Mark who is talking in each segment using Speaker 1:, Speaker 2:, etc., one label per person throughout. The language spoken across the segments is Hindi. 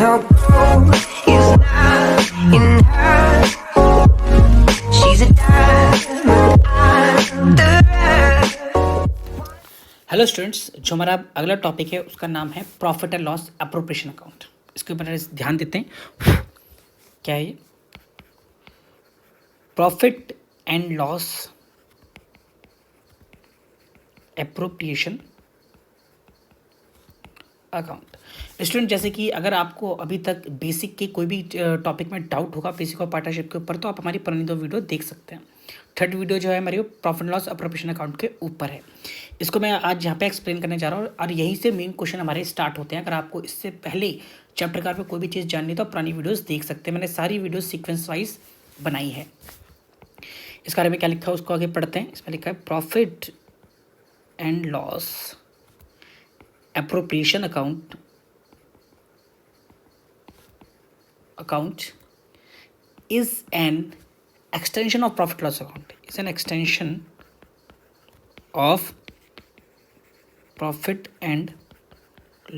Speaker 1: her gold is not in her. She's a diamond under her.
Speaker 2: Hello students, जो हमारा अगला टॉपिक है उसका नाम है profit and loss appropriation account. इसके ऊपर ध्यान देते हैं। क्या है ये? Profit and loss appropriation account. Student, जैसे कि अगर आपको अभी तक बेसिक के कोई भी टॉपिक में डाउट होगा बेसिक और पार्टनरशिप के ऊपर, तो आप हमारी पुरानी 2 वीडियो देख सकते हैं। थर्ड वीडियो जो है हमारी प्रॉफिट लॉस अप्रोप्रिएशन अकाउंट के ऊपर है। इसको मैं आज यहाँ पे एक्सप्लेन करने जा रहा हूँ और यहीं से मेन क्वेश्चन हमारे स्टार्ट होते हैं। अगर आपको इससे पहले चैप्टर कार पे कोई भी चीज़ जाननी तो पुरानी वीडियोस देख सकते हैं। मैंने सारी वीडियोस सीक्वेंस वाइज बनाई है। इस बारे में क्या लिखा है उसको आगे पढ़ते हैं। इसमें लिखा है profit and loss appropriation account is an extension of profit loss account. Is an extension of profit and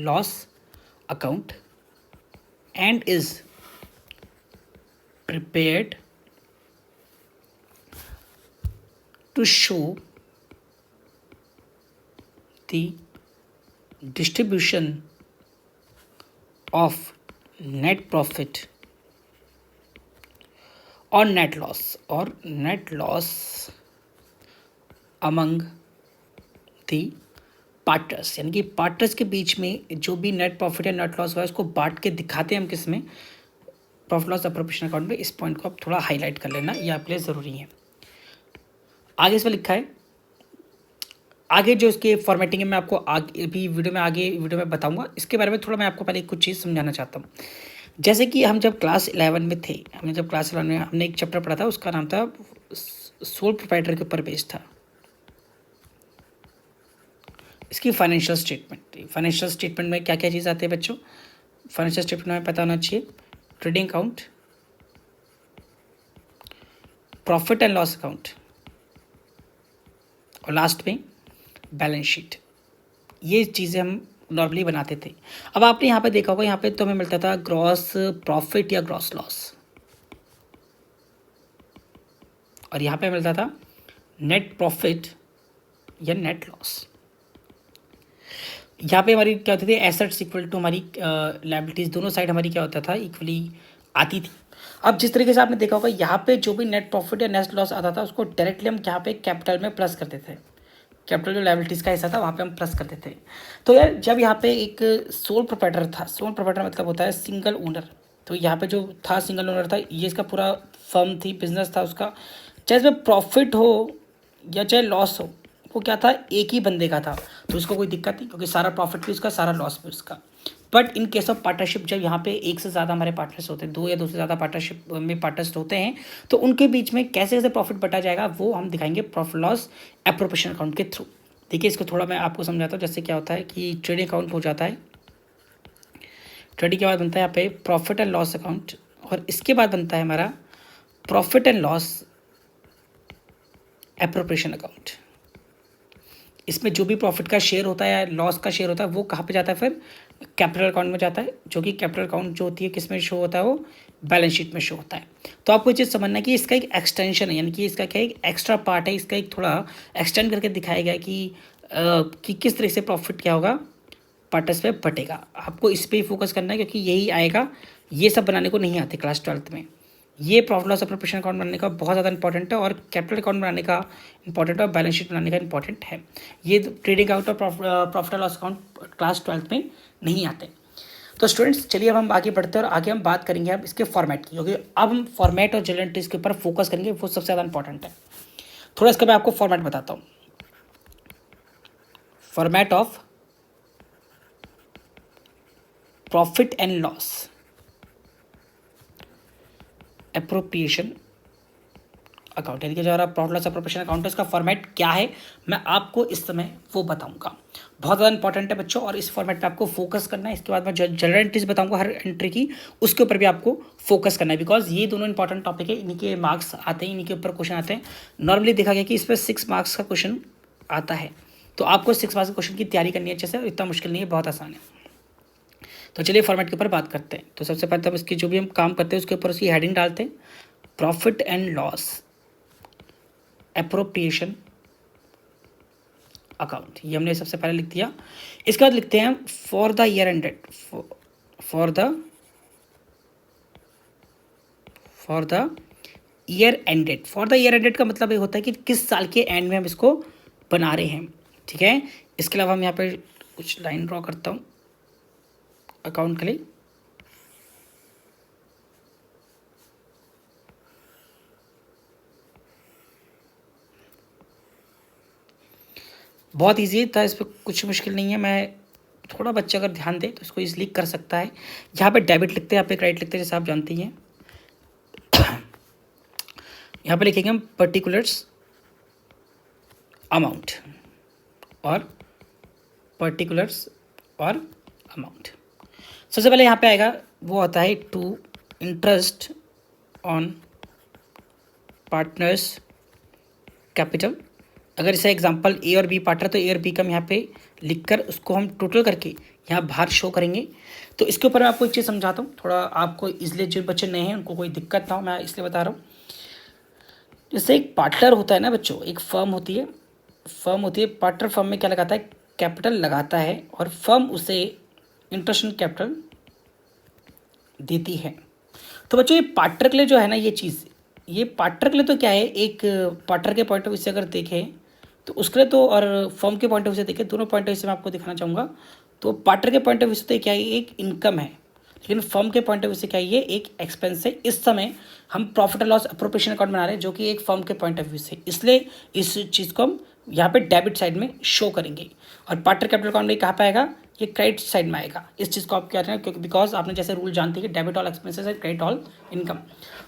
Speaker 2: loss account and is prepared to show the distribution of net profit or net loss among the partners. यानी कि पार्टनर्स के बीच में जो भी नेट प्रॉफिट या नेट लॉस हुआ है उसको बांट के दिखाते हैं हम किस में, प्रॉफिट लॉस अप्रोप्रिएशन अकाउंट में। इस पॉइंट को आप थोड़ा हाईलाइट कर लेना, ये आपके लिए ज़रूरी है। आगे इसमें लिखा है, आगे जो इसके फॉर्मेटिंग है मैं आपको आगे भी वीडियो में बताऊंगा। इसके बारे में थोड़ा मैं आपको पहले कुछ चीज़ समझाना चाहता हूँ। जैसे कि हम जब क्लास 11 में थे, हमने एक चैप्टर पढ़ा था, उसका नाम था सोल प्रोप्राइटर के ऊपर बेस्ड था। इसकी फाइनेंशियल स्टेटमेंट में क्या क्या चीज़ आती है बच्चों? फाइनेंशियल स्टेटमेंट में पता होना चाहिए trading account, profit and loss account और लास्ट में बैलेंस शीट। ये चीज़ें हम नॉर्मली बनाते थे। अब आपने यहाँ पे देखा होगा, यहाँ पे तो हमें मिलता था ग्रॉस प्रॉफिट या ग्रॉस लॉस, और यहाँ पे मिलता था नेट प्रॉफिट या नेट लॉस। यहाँ पे हमारी क्या होती थी, एसेट्स इक्वल टू हमारी लायबिलिटीज, दोनों साइड हमारी क्या होता था, इक्वली आती थी। अब जिस तरीके से आपने देखा होगा, यहाँ पे जो भी नेट प्रॉफिट या नेट लॉस आता था उसको डायरेक्टली हम यहाँ पे कैपिटल में प्लस करते थे। कैपिटल जो लायबिलिटीज़ का हिस्सा था वहाँ पे हम प्लस करते थे। तो यार जब यहाँ पे एक सोल प्रोप्राइटर था, सोल प्रोप्राइटर मतलब होता है सिंगल ओनर। तो यहाँ पे जो था सिंगल ओनर था, ये इसका पूरा फर्म थी, बिजनेस था उसका। चाहे इसमें प्रॉफिट हो या चाहे लॉस हो, वो क्या था, एक ही बंदे का था, तो उसको कोई दिक्कत नहीं, क्योंकि सारा प्रॉफिट भी उसका, सारा लॉस भी उसका। But in case of partnership, जब यहाँ पे एक से ज़्यादा हमारे पार्टनर्स होते हैं, 2 या 2 से ज़्यादा पार्टनरशिप में पार्टनर्स होते हैं, तो उनके बीच में कैसे कैसे प्रॉफिट बटा जाएगा वो हम दिखाएंगे प्रॉफिट लॉस अप्रोप्रिएशन अकाउंट के थ्रू। देखिए, इसको थोड़ा मैं आपको समझाता हूँ। जैसे क्या होता है कि ट्रेडिंग अकाउंट हो जाता है, ट्रेडिंग के बाद बनता है यहाँ पे प्रॉफिट एंड लॉस अकाउंट, और इसके बाद बनता है हमारा profit and loss appropriation account. इसमें जो भी प्रॉफिट का शेयर होता है या लॉस का शेयर होता है वो कहाँ पे जाता है, फिर कैपिटल अकाउंट में जाता है, जो कि कैपिटल अकाउंट जो होती है किस में शो होता है, वो बैलेंस शीट में शो होता है। तो आपको ये चीज़ समझना है कि इसका एक एक्सटेंशन है, यानी कि इसका क्या एक एक्स्ट्रा पार्ट है, इसका एक थोड़ा एक्सटेंड करके दिखाया गया कि किस तरह से प्रॉफिट क्या होगा, पार्टनर्स पे बटेगा। आपको इस पर ही फोकस करना है, क्योंकि यही आएगा, ये सब बनाने को नहीं आते क्लास 12th में। ये प्रॉफिट लॉस अप्रोप्रिएशन अकाउंट बनाने का बहुत ज़्यादा इंपॉर्टेंट है, और कैपिटल अकाउंट बनाने का इंपॉर्टेंट है, और बैलेंस शीट बनाने का इंपॉर्टेंट है। ये ट्रेडिंग अकाउंट और profit loss account class 12th में नहीं आते। तो स्टूडेंट्स, चलिए अब हम आगे बढ़ते हैं और आगे हम बात करेंगे अब इसके फॉर्मेट की, क्योंकि अब हम फॉर्मेट और जनरल एंट्रीज के ऊपर फोकस करेंगे, वो सबसे ज़्यादा इंपॉर्टेंट है। थोड़ा इसका मैं आपको फॉर्मेट बताता हूँ। Format of profit and loss appropriation account, यानी कि जो हमारा प्रॉफिट लॉस अप्रोप्रिएशन अकाउंट है, इसका फॉर्मेट क्या है मैं आपको इस समय वो बताऊंगा। बहुत ज़्यादा इंपॉर्टेंट है बच्चों, और इस फॉर्मेट पे आपको फोकस करना है। इसके बाद मैं जनरल एंट्रीज बताऊंगा हर एंट्री की, उसके ऊपर भी आपको फोकस करना है, बिकॉज ये दोनों इंपॉर्टेंट टॉपिक है, इन्हीं के मार्क्स आते हैं, इन्हीं के ऊपर क्वेश्चन आते हैं। नॉर्मली देखा गया कि इस पर 6 मार्क्स का क्वेश्चन आता है, तो आपको 6 मार्क्स के क्वेश्चन की तैयारी करनी है अच्छे से। इतना मुश्किल नहीं है, बहुत आसान है। तो चलिए फॉर्मेट के ऊपर बात करते हैं। तो सबसे पहले तो हम इसकी जो भी हम काम करते हैं उसके ऊपर उसकी हेडिंग डालते हैं, profit and loss appropriation account, ये हमने सबसे पहले लिख दिया। इसके बाद लिखते हैं for the year ended, for the year ended. For the year ended का मतलब ये होता है कि किस साल के एंड में हम इसको बना रहे हैं, ठीक है। इसके अलावा हम यहाँ पे कुछ लाइन ड्रॉ करता हूँ अकाउंट के लिए। बहुत ईजी था, इस पर कुछ मुश्किल नहीं है। मैं थोड़ा बच्चा अगर ध्यान दे तो इसको इजीली कर सकता है। यहाँ पे डेबिट लिखते हैं, यहाँ पे क्रेडिट लिखते हैं, जैसे आप जानते ही हैं। यहाँ पे लिखेंगे हम पर्टिकुलर्स अमाउंट और पर्टिकुलर्स और अमाउंट। सबसे पहले यहाँ पे आएगा वो होता है to interest on partners capital. अगर इसे एग्जांपल ए और बी पार्टनर, तो ए और बी का हम यहाँ पे लिखकर उसको हम टोटल करके यहाँ बाहर शो करेंगे। तो इसके ऊपर मैं आपको एक चीज़ समझाता हूँ, थोड़ा आपको इसलिए जो बच्चे नए हैं उनको कोई दिक्कत ना हो, मैं इसलिए बता रहा हूँ। जैसे एक पार्टनर होता है ना बच्चों, एक फर्म होती है, पार्टनर फर्म में क्या लगाता है, कैपिटल लगाता है और फर्म उसे इंटरेस्ट ऑन कैपिटल देती है। तो बच्चों ये पार्टनर के लिए जो है ना ये चीज़, ये पार्टनर के लिए तो क्या है, एक पार्टनर के पॉइंट ऑफ व्यू से अगर देखें तो उसके लिए तो, और फर्म के पॉइंट ऑफ व्यू से देखें, दोनों पॉइंट ऑफ व्यू से मैं आपको दिखाना चाहूँगा। तो पार्टनर के पॉइंट ऑफ व्यू से तो क्या है, एक इनकम है, लेकिन फर्म के पॉइंट ऑफ व्यू से क्या है, ये एक एक्सपेंस है। इस समय हम profit and loss appropriation account बना रहे हैं, जो कि एक फर्म के पॉइंट ऑफ व्यू से, इसलिए इस चीज़ को हम यहाँ पे डेबिट साइड में शो करेंगे। और पार्टनर कैपिटल अकाउंट में कहाँ पे आएगा, ये क्रेडिट साइड में आएगा। इस चीज़ को आप क्या करें, क्योंकि बिकॉज आपने जैसे रूल जानते हैं कि debit all expenses and credit all income,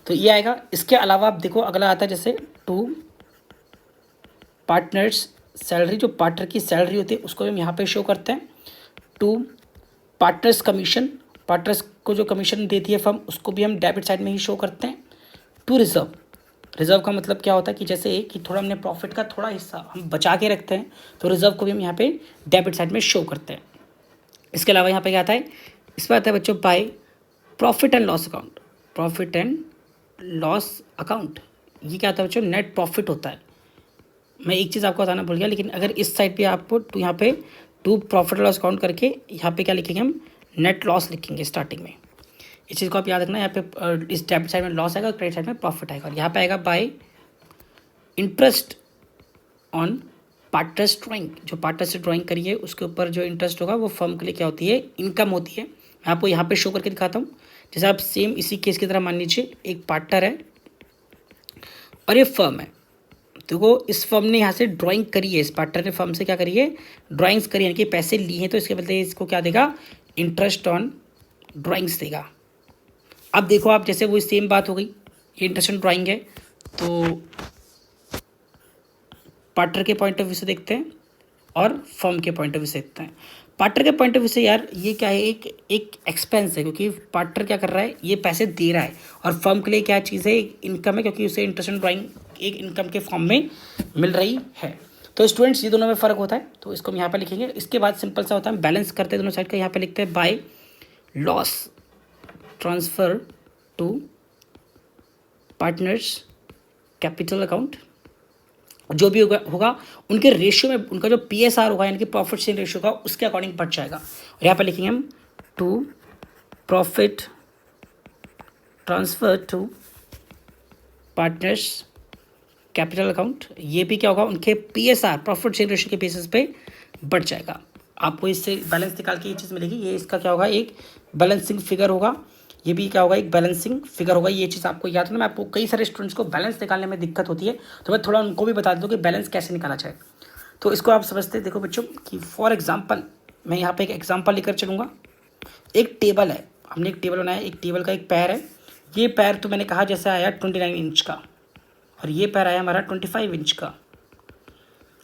Speaker 2: तो ये आएगा। इसके अलावा आप देखो अगला आता है जैसे टू पार्टनर्स सैलरी, जो पार्टनर की सैलरी होती है उसको हम यहाँ पे शो करते हैं। टू पार्टनर्स कमीशन, पार्टनर्स को जो कमीशन देती है फर्म उसको भी हम डेबिट साइड में ही शो करते हैं। टू रिजर्व, रिजर्व का मतलब क्या होता है कि जैसे कि थोड़ा हमने प्रॉफिट का थोड़ा हिस्सा हम बचा के रखते हैं, तो रिजर्व को भी हम यहाँ पे डेबिट साइड में शो करते हैं। इसके अलावा यहाँ पे क्या आता है, इस पर आता है बच्चों by profit and loss account. Profit and loss account ये क्या होता है बच्चों, नेट प्रॉफिट होता है। मैं एक चीज़ आपको बताना भूल गया, लेकिन अगर इस साइड पे आपको तो यहाँ पे टू प्रॉफिट लॉस अकाउंट करके यहाँ पे क्या लिखेंगे हम, नेट लॉस लिखेंगे स्टार्टिंग में। इस चीज़ को आप याद रखना, यहाँ पे इस डेबिट साइड में लॉस आएगा, क्रेडिट साइड में प्रॉफिट आएगा। और यहाँ पे आएगा bye interest on partners drawing, जो पार्टनर से ड्राइंग करिए उसके ऊपर जो इंटरेस्ट होगा वो फर्म के लिए क्या होती है, इनकम होती है। मैं आपको यहाँ पे शो करके दिखाता हूँ। जैसे आप सेम इसी केस की तरह मान लीजिए एक पार्टनर है और ये फर्म है, देखो इस फर्म ने यहाँ से ड्राइंग करी है, इस पार्टनर ने फर्म से क्या करी है, ड्राइंग्स करी है, यानी कि पैसे लिए हैं, तो इसके बदले इसको क्या देगा, इंटरेस्ट ऑन ड्राइंग्स देगा। अब देखो आप जैसे वो सेम बात हो गई, ये इंटरेस्ट ऑन ड्राइंग है, तो पार्टनर के पॉइंट ऑफ व्यू से देखते हैं और फर्म के पॉइंट ऑफ व्यू से देखते हैं। पार्टनर के पॉइंट ऑफ व्यू से यार ये क्या है, एक एक्सपेंस है, क्योंकि पार्टनर क्या कर रहा है, ये पैसे दे रहा है, और फर्म के लिए क्या चीज़ है, इनकम है, क्योंकि उसे इंटरेस्ट ऑन ड्राइंग एक इनकम के फॉर्म में मिल रही है। तो स्टूडेंट्स ये दोनों में फ़र्क होता है, तो इसको हम यहाँ पर लिखेंगे। इसके बाद सिंपल सा होता है, बैलेंस करते हैं दोनों साइड का, यहाँ पर लिखते हैं by loss transfer to partners capital account. जो भी होगा उनके रेशियो में, उनका जो PSR होगा यानी कि प्रॉफिट शेयरिंग रेशियो का, उसके अकॉर्डिंग बढ़ जाएगा। और यहाँ पर लिखेंगे हम to profit transfer to partners capital account. ये भी क्या होगा, उनके PSR प्रॉफिट शेयरिंग रेशियो के बेसिस पे बढ़ जाएगा। आपको इससे बैलेंस निकाल के ये चीज़ मिलेगी, ये इसका क्या होगा, एक बैलेंसिंग फिगर होगा, ये भी क्या होगा, एक बैलेंसिंग फिगर होगा। ये चीज़ आपको याद रखना। मैं आपको कई सारे स्टूडेंट्स को बैलेंस निकालने में दिक्कत होती है, तो मैं थोड़ा उनको भी बता दूँ कि बैलेंस कैसे निकाला जाए। तो इसको आप समझते देखो बच्चों कि फॉर एग्जांपल मैं यहाँ पे एक एग्जांपल लेकर चलूँगा। एक टेबल है, हमने एक टेबल बनाया, एक टेबल का एक पैर है। ये पैर तो मैंने कहा जैसे आया 29 इंच का, और ये पैर आया हमारा 25 इंच का।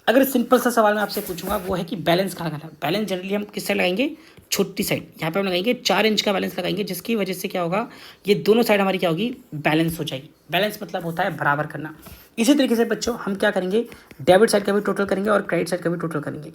Speaker 2: अगर सिंपल सा सवाल मैं आपसे पूछूंगा वो है कि बैलेंस कहाँ लगाना है। बैलेंस जनरली हम किस साइड लगाएंगे, छोटी साइड। यहाँ पे हम लगाएंगे 4 इंच का बैलेंस लगाएंगे, जिसकी वजह से क्या होगा, ये दोनों साइड हमारी क्या होगी, बैलेंस हो जाएगी। बैलेंस मतलब होता है बराबर करना। इसी तरीके से बच्चों हम क्या करेंगे, डेबिट साइड का भी टोटल करेंगे और क्रेडिट साइड का भी टोटल करेंगे।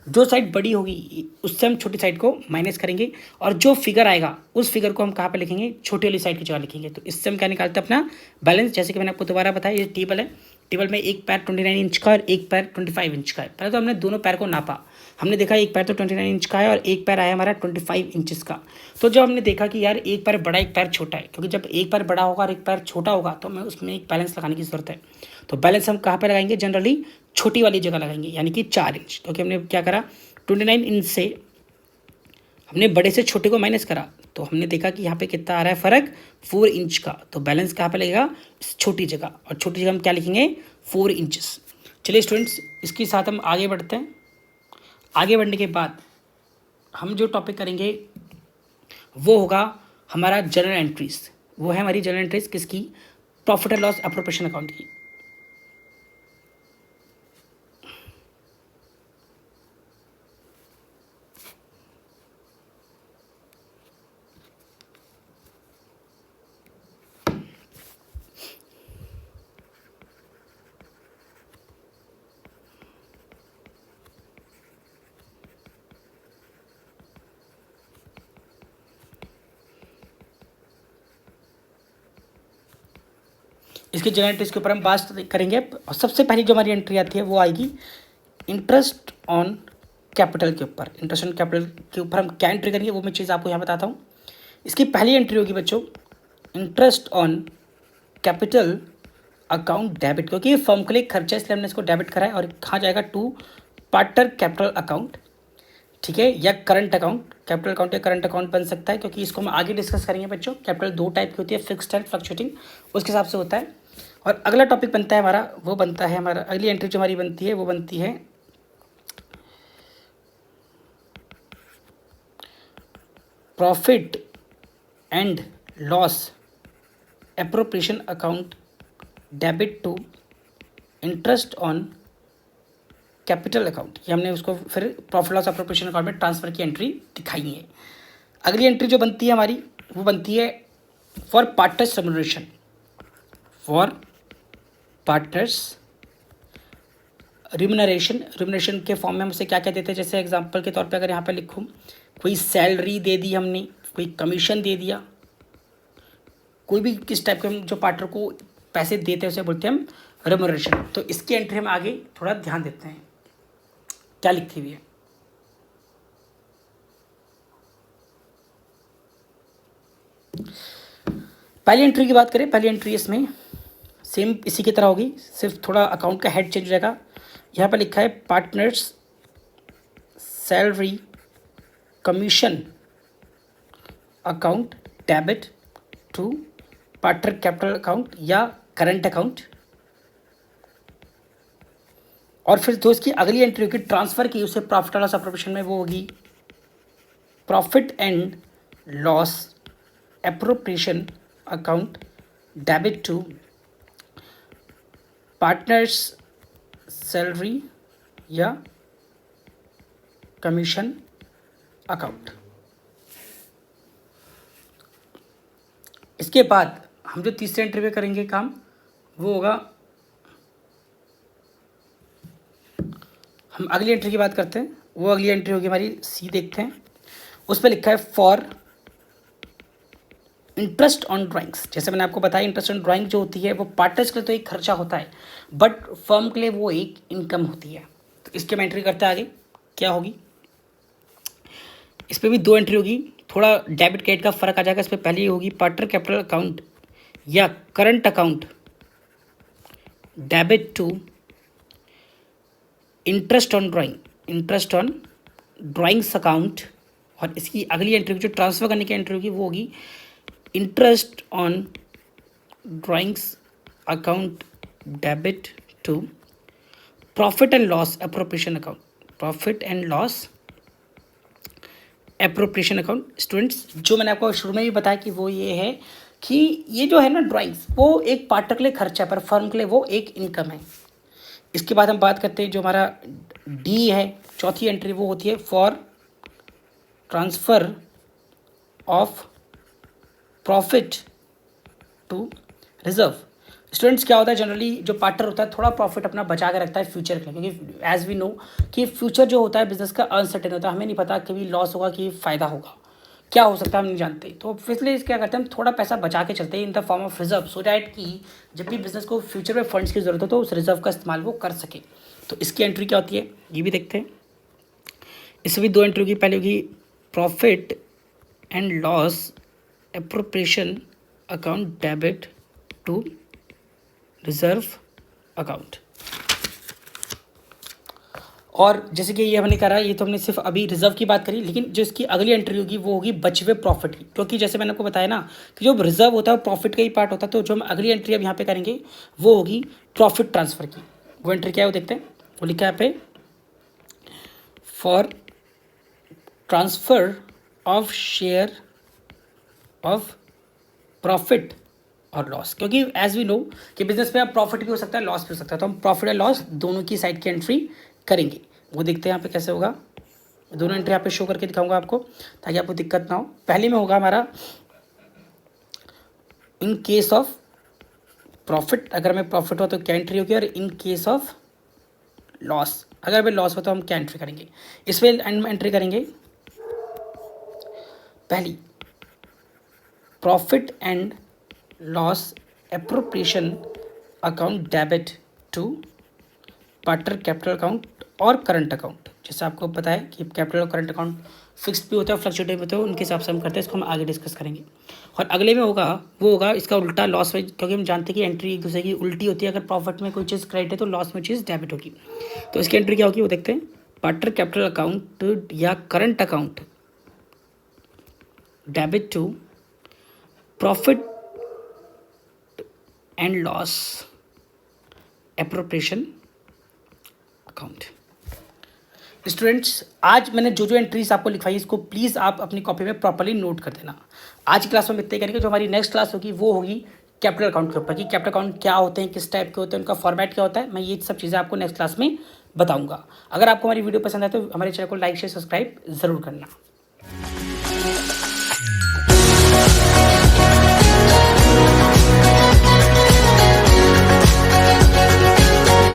Speaker 2: जो साइड बड़ी होगी उससे हम छोटी साइड को माइनस करेंगे और जो फिगर आएगा उस फिगर को हम कहाँ पे लिखेंगे, छोटी वाली साइड की जगह लिखेंगे। तो इससे हम क्या निकालते हैं अपना बैलेंस। जैसे कि मैंने आपको दोबारा बताया, ये टेबल है, टेबल में एक पैर 29 इंच का और एक पैर 25 इंच का है। पहले तो हमने दोनों पैर को नापा, हमने देखा एक पैर तो 29 इंच का है और एक पैर आया हमारा 25 इंचेस का। तो जब हमने देखा कि यार एक पैर बड़ा एक पैर छोटा है, क्योंकि जब एक पैर बड़ा होगा और एक पैर छोटा होगा तो हमें उसमें एक बैलेंस लगाने की ज़रूरत है। तो बैलेंस हम कहाँ पर लगाएंगे, जनरली छोटी वाली जगह लगाएंगे, यानी कि 4 इंच। क्योंकि हमने क्या करा, 29 इंच से हमने बड़े से छोटे को माइनस करा, तो हमने देखा कि यहाँ पे कितना आ रहा है फ़र्क, 4 इंच का। तो बैलेंस कहाँ पे लगेगा, छोटी जगह, और छोटी जगह हम क्या लिखेंगे, 4 इंचेस। चलिए स्टूडेंट्स, इसके साथ हम आगे बढ़ते हैं। आगे बढ़ने के बाद हम जो टॉपिक करेंगे वो होगा हमारा जर्नल एंट्रीज। वो है हमारी जर्नल एंट्रीज किसकी, profit and loss appropriation account की। इसकी जर्नल एंट्रीज के ऊपर हम बात करेंगे। और सबसे पहली जो हमारी एंट्री आती है वो आएगी इंटरेस्ट ऑन कैपिटल के ऊपर। इंटरेस्ट ऑन कैपिटल के ऊपर हम क्या एंट्री करेंगे वो मैं चीज़ आपको यहाँ बताता हूँ। इसकी पहली एंट्री होगी बच्चों, interest on capital account debit, क्योंकि ये फर्म के लिए खर्चा इसलिए हमने इसको डेबिट करा है। और कहाँ जाएगा, टू पार्टनर कैपिटल अकाउंट, ठीक है, या करंट अकाउंट। कैपिटल अकाउंट या करंट अकाउंट बन सकता है, क्योंकि इसको हम आगे डिस्कस करेंगे बच्चों। कैपिटल दो टाइप की होती है, फिक्स्ड एंड फ्लक्चुएटिंग, उसके हिसाब से होता है। और अगला टॉपिक बनता है हमारा, वो बनता है हमारा, अगली एंट्री जो हमारी बनती है वो बनती है profit and loss appropriation account debit to interest on capital account. ये हमने उसको फिर प्रॉफिट लॉस एप्रोप्रिएशन अकाउंट में ट्रांसफर की एंट्री दिखाई है। अगली एंट्री जो बनती है हमारी वो बनती है for partners remuneration. For partners remuneration के फॉर्म में हम उसे क्या क्या देते हैं, जैसे एग्जांपल के तौर पे अगर यहाँ पे लिखूँ, कोई सैलरी दे दी हमने, कोई कमीशन दे दिया, कोई भी किस टाइप के हम जो पार्टनर को पैसे देते हैं उसे बोलते हैं हम रेम्यूनरेशन। तो इसकी एंट्री हम आगे थोड़ा ध्यान देते हैं क्या लिखी हुई है। पहली एंट्री की बात करें, पहली एंट्री इसमें सेम इसी की तरह होगी, सिर्फ थोड़ा अकाउंट का हेड चेंज हो जाएगा। यहाँ पर लिखा है partners salary commission account debit to partner capital account या करंट अकाउंट। और फिर जो इसकी अगली एंट्री होगी ट्रांसफ़र की, उसे प्रॉफिट एंड लॉस एप्रोप्रिएशन में, वो होगी profit and loss appropriation account debit to partners salary या कमीशन अकाउंट। इसके बाद हम जो तीसरे एंट्री पे करेंगे काम वो होगा, हम अगली एंट्री की बात करते हैं। वो अगली एंट्री होगी हमारी सी, देखते हैं उस पर लिखा है फॉर इंटरेस्ट ऑन ड्राइंग्स। जैसे मैंने आपको बताया, इंटरेस्ट ऑन ड्राइंग जो होती है वो पार्टनर्स के लिए तो एक खर्चा होता है, बट फर्म के लिए वो एक इनकम होती है। तो इसके हम एंट्री करते हैं आगे, क्या होगी, इस पर भी दो एंट्री होगी, थोड़ा डेबिट क्रेडिट का फर्क आ जाएगा। इस पर पहली होगी पार्टनर कैपिटल अकाउंट या current account debit to interest on drawing, interest on drawings account. और इसकी अगली एंट्री जो ट्रांसफ़र करने की एंट्री होगी वो होगी interest on drawings account debit to profit and loss appropriation account, profit and loss appropriation account. Students, जो मैंने आपको शुरू में भी बताया कि वो ये है कि ये जो है ना ड्राइंग्स, वो एक पार्टनर के लिए खर्चा है पर फर्म के लिए वो एक इनकम है। इसके बाद हम बात करते हैं जो हमारा डी है, चौथी एंट्री, वो होती है for transfer of profit to reserve. Students क्या होता है जनरली जो पार्टनर होता है थोड़ा प्रॉफिट अपना बचा के रखता है फ्यूचर के लिए, क्योंकि एज वी नो कि फ्यूचर जो होता है बिजनेस का अनसर्टेन होता है, हमें नहीं पता कभी लॉस होगा कि फ़ायदा होगा, क्या हो सकता है हम नहीं जानते। तो इसलिए क्या करते हैं हम थोड़ा पैसा बचा के चलते हैं in the form of reserve, so that कि जब भी बिजनेस को फ्यूचर में फंड्स की जरूरत हो तो उस रिजर्व का इस्तेमाल वो कर सके। तो इसकी एंट्री क्या होती है ये भी देखते हैं। इसमें भी 2 एंट्री होगी, पहले होगी profit and loss appropriation account debit to reserve account. और जैसे कि ये हमने करा, ये तो हमने सिर्फ अभी रिजर्व की बात करी, लेकिन जो इसकी अगली एंट्री होगी वो होगी बचे हुए प्रॉफिट की, क्योंकि जैसे मैंने आपको बताया ना कि जो रिजर्व होता है वो प्रॉफिट का ही पार्ट होता है। तो जो हम अगली एंट्री अब यहाँ पे करेंगे वो होगी प्रॉफिट ट्रांसफर की। वो एंट्री क्या है वो देखते हैं। वो लिखा है यहाँ पे for transfer of share of profit और लॉस, क्योंकि एज वी नो कि बिजनेस में अब प्रॉफिट भी हो सकता है लॉस भी हो सकता है, तो हम प्रॉफिट और लॉस दोनों की साइड की एंट्री करेंगे। वो देखते हैं यहाँ पे कैसे होगा। दोनों एंट्री यहाँ पे शो करके दिखाऊंगा आपको ताकि आपको दिक्कत ना हो। पहले में होगा हमारा इन केस ऑफ प्रॉफिट, अगर हमें प्रॉफिट हो तो क्या एंट्री होगी, और इन केस ऑफ लॉस, अगर हमें लॉस हो तो हम क्या एंट्री करेंगे। इसमें एंट्री करेंगे पहली profit and loss appropriation account debit to partner capital account और करंट अकाउंट। जैसे आपको पता है कि कैपिटल और करंट अकाउंट फिक्स्ड भी होता है, फ्लक्चुएटिव भी होता है, उनके हिसाब से हम करते हैं। इसको हम आगे डिस्कस करेंगे। और अगले में होगा वो होगा इसका उल्टा लॉस में, क्योंकि हम जानते हैं कि एंट्री एक दूसरे की उल्टी होती है। अगर प्रॉफिट में कोई चीज़ क्रेडिट है तो लॉस में चीज़ डेबिट होगी। तो इसकी एंट्री क्या होगी वो देखते हैं। पार्टनर कैपिटल अकाउंट या current account debit to profit and loss appropriation account. Students आज मैंने जो जो एंट्रीज आपको लिखवाई इसको प्लीज़ आप अपनी कॉपी में प्रॉपर्ली नोट कर देना। आज की क्लास में इतने करेंगे। जो हमारी नेक्स्ट क्लास होगी वो होगी कैपिटल अकाउंट के ऊपर, कि कैपिटल अकाउंट क्या होते हैं, किस टाइप के होते हैं, उनका फॉर्मेट क्या होता है। मैं ये सब चीज़ें आपको नेक्स्ट क्लास में बताऊंगा। अगर आपको हमारी वीडियो पसंद आए तो हमारे चैनल को लाइक शेयर सब्सक्राइब ज़रूर करना।